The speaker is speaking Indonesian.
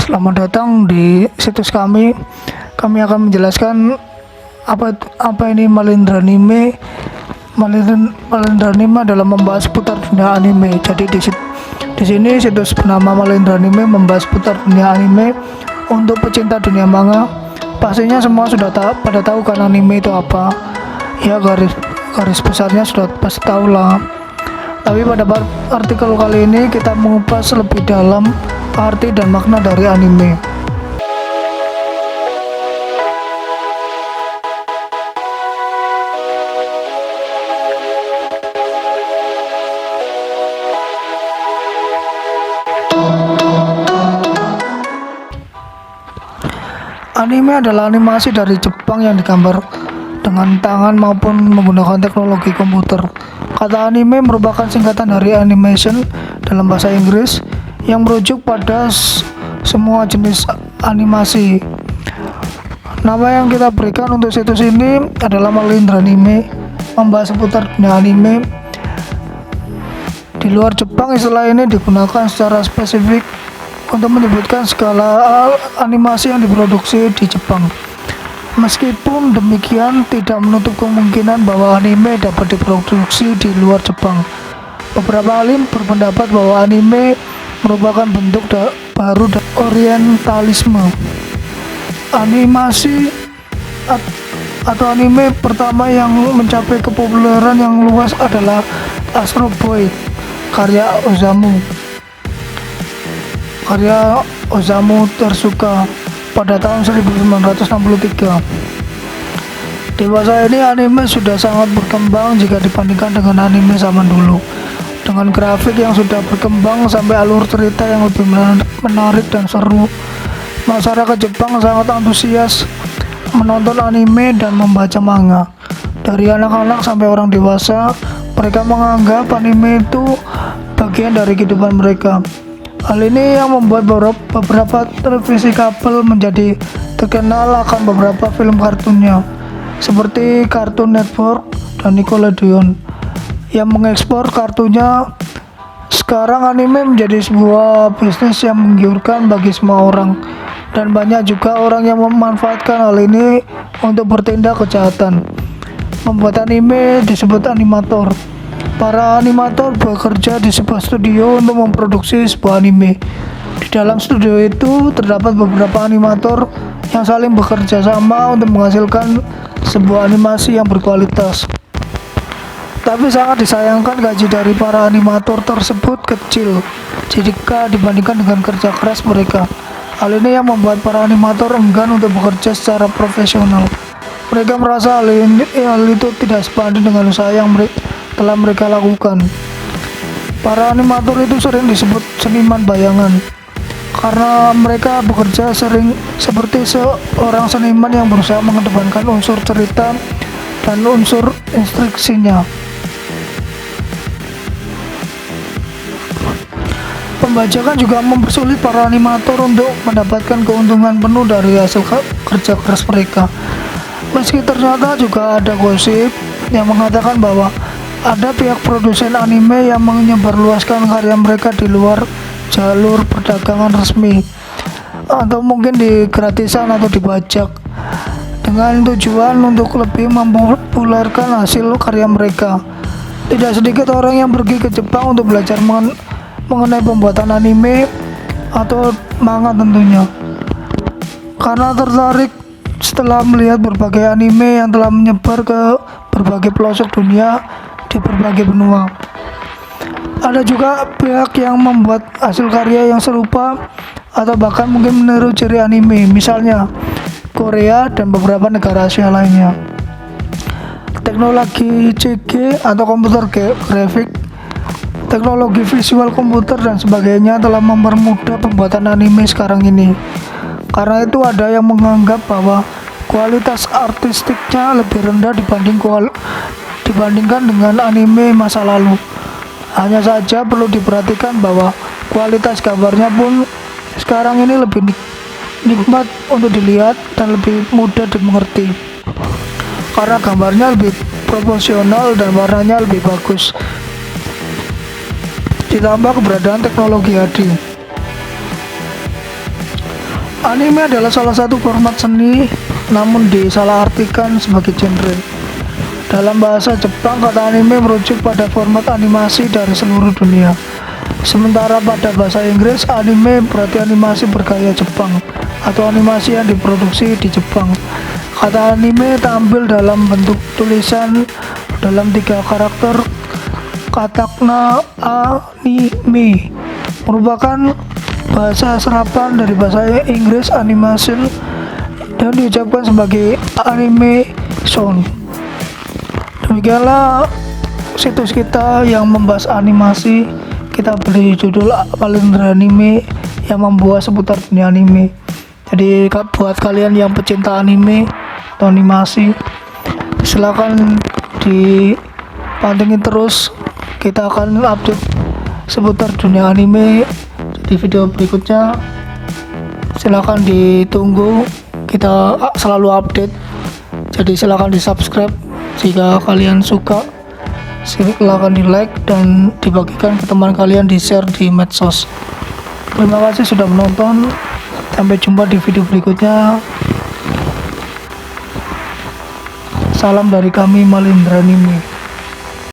Selamat datang di situs kami. Kami akan menjelaskan apa ini Malindra Anime. Malindra Anime adalah membahas putar dunia anime. Jadi di sini situs bernama Malindra Anime membahas putar dunia anime untuk pecinta dunia manga. Pastinya semua sudah pada tahu kan anime itu apa. Ya, garis besarnya sudah pasti tahu lah. Tapi pada artikel kali ini kita mengupas lebih dalam arti dan makna dari anime. Anime adalah animasi dari Jepang yang digambar dengan tangan maupun menggunakan teknologi komputer. Kata anime merupakan singkatan dari animation dalam bahasa Inggris yang merujuk pada semua jenis animasi. Nama yang kita berikan untuk situs ini adalah Malindra Anime, membahas seputar dunia anime. Di luar Jepang, istilah ini digunakan secara spesifik untuk menyebutkan segala animasi yang diproduksi di Jepang. Meskipun demikian, tidak menutup kemungkinan bahwa anime dapat diproduksi di luar Jepang. Beberapa ahli berpendapat bahwa anime merupakan bentuk baru dari orientalisme. Animasi atau anime pertama yang mencapai kepopuleran yang luas adalah Astro Boy karya Osamu Tezuka pada tahun 1963. Dewasa ini anime sudah sangat berkembang jika dibandingkan dengan anime zaman dulu. Dengan grafik yang sudah berkembang sampai alur cerita yang lebih menarik dan seru, masyarakat Jepang sangat antusias menonton anime dan membaca manga. Dari anak-anak sampai orang dewasa, mereka menganggap anime itu bagian dari kehidupan mereka. Hal ini yang membuat beberapa televisi kabel menjadi terkenal akan beberapa film kartunnya, seperti Cartoon Network dan Nickelodeon yang mengekspor kartunya. Sekarang anime menjadi sebuah bisnis yang menggiurkan bagi semua orang, dan banyak juga orang yang memanfaatkan hal ini untuk bertindak kejahatan. Membuat anime disebut animator. Para animator bekerja di sebuah studio untuk memproduksi sebuah anime. Di dalam studio itu terdapat beberapa animator yang saling bekerja sama untuk menghasilkan sebuah animasi yang berkualitas. Tapi sangat disayangkan gaji dari para animator tersebut kecil jika dibandingkan dengan kerja keras mereka. Hal ini yang membuat para animator enggan untuk bekerja secara profesional. Mereka merasa hal itu tidak sebanding dengan usaha yang telah mereka lakukan. Para animator itu sering disebut seniman bayangan karena mereka bekerja sering seperti seorang seniman yang berusaha mengedepankan unsur cerita dan unsur instruksinya. Pembajakan juga mempersulit para animator untuk mendapatkan keuntungan penuh dari hasil kerja keras mereka. Meski ternyata juga ada gosip yang mengatakan bahwa ada pihak produsen anime yang menyebarluaskan karya mereka di luar jalur perdagangan resmi, atau mungkin di gratisan atau dibajak, dengan tujuan untuk lebih mempopulerkan hasil karya mereka. Tidak sedikit orang yang pergi ke Jepang untuk belajar mengenai pembuatan anime atau manga tentunya, karena tertarik setelah melihat berbagai anime yang telah menyebar ke berbagai pelosok dunia di berbagai benua. Ada juga pihak yang membuat hasil karya yang serupa atau bahkan mungkin meniru ciri anime, misalnya Korea dan beberapa negara Asia lainnya. Teknologi CG atau komputer grafik, teknologi visual komputer dan sebagainya telah mempermudah pembuatan anime sekarang ini. Karena itu ada yang menganggap bahwa kualitas artistiknya lebih rendah dibandingkan dengan anime masa lalu. Hanya saja perlu diperhatikan bahwa kualitas gambarnya pun sekarang ini lebih nikmat untuk dilihat dan lebih mudah dimengerti, karena gambarnya lebih proporsional dan warnanya lebih bagus, ditambah keberadaan teknologi HD. Anime adalah salah satu format seni, namun disalahartikan sebagai genre. Dalam bahasa Jepang, kata anime merujuk pada format animasi dari seluruh dunia. Sementara pada bahasa Inggris, anime berarti animasi bergaya Jepang atau animasi yang diproduksi di Jepang. Kata anime tampil dalam bentuk tulisan dalam 3 karakter. Katakana anime merupakan bahasa serapan dari bahasa Inggris animation dan diucapkan sebagai animation. Demikianlah situs kita yang membahas animasi. Kita beri judul Palindra Anime yang membuat seputar dunia anime. Jadi buat kalian yang pecinta anime atau animasi, silakan dipantengin terus. Kita akan update seputar dunia anime di video berikutnya. Silakan ditunggu, kita selalu update. Jadi silakan di subscribe jika kalian suka. Silakan di like dan dibagikan ke teman kalian, di share di medsos. Terima kasih sudah menonton. Sampai jumpa di video berikutnya. Salam dari kami, Malindra Anime.